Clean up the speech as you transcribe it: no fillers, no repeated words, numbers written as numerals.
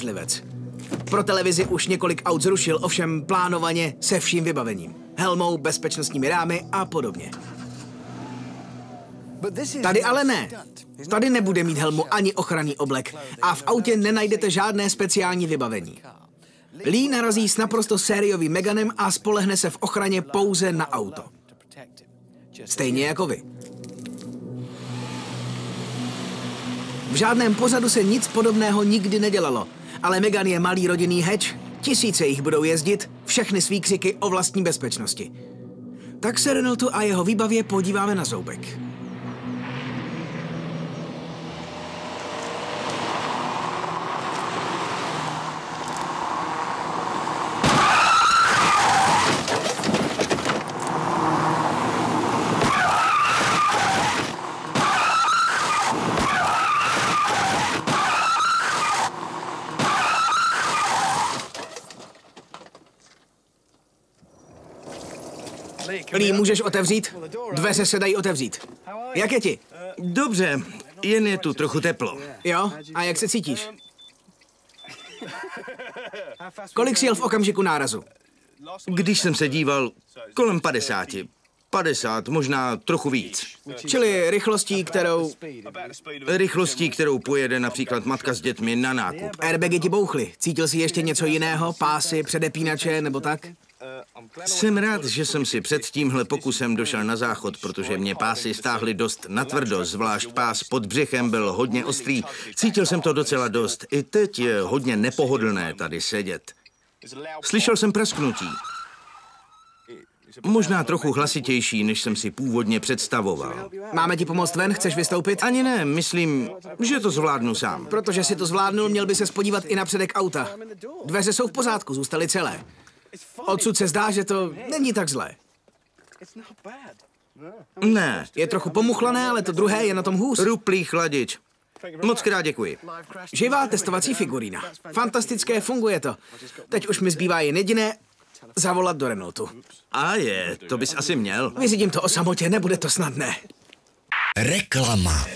Žlivec. Pro televizi už několik aut zrušil, ovšem plánovaně se vším vybavením. Helmou, bezpečnostními rámy a podobně. Tady ale ne. Tady nebude mít helmu ani ochranný oblek a v autě nenajdete žádné speciální vybavení. Lee narazí s naprosto sériovým Meganem a spolehne se v ochraně pouze na auto. Stejně jako vy. V žádném pořadu se nic podobného nikdy nedělalo, ale Megan je malý rodinný hatch, tisíce jich budou jezdit, všechny s výkřiky o vlastní bezpečnosti. Tak se Renaultu a jeho výbavě podíváme na zoubek. Lee, můžeš otevřít? Dveře se dají otevřít. Jak je ti? Dobře, jen je tu trochu teplo. Jo? A jak se cítíš? Kolik jsi jel v okamžiku nárazu? Když jsem se díval, kolem 50. 50, možná trochu víc. Čili Rychlostí, kterou pojede například matka s dětmi na nákup. Airbagy ti bouchly. Cítil jsi ještě něco jiného? Pásy, předepínače nebo tak? Jsem rád, že jsem si před tímhle pokusem došel na záchod, protože mě pásy stáhly dost natvrdo, zvlášť pás pod břichem byl hodně ostrý. Cítil jsem to docela dost. I teď je hodně nepohodlné tady sedět. Slyšel jsem prasknutí. Možná trochu hlasitější, než jsem si původně představoval. Máme ti pomoct ven? Chceš vystoupit? Ani ne, myslím, že to zvládnu sám. Protože si to zvládnul, měl by se podívat i na předek auta. Dveře jsou v pořádku, zůstaly celé. Odsud se zdá, že to není tak zlé. Ne. Je trochu pomuchlané, ale to druhé je na tom hůř. Ruplý chladič. Moc krát děkuji. Živá testovací figurína. Fantastické, funguje to. Teď už mi zbývá jen jediné, zavolat do Renaultu. To bys asi měl. Vyřídím to o samotě, nebude to snadné. Reklama.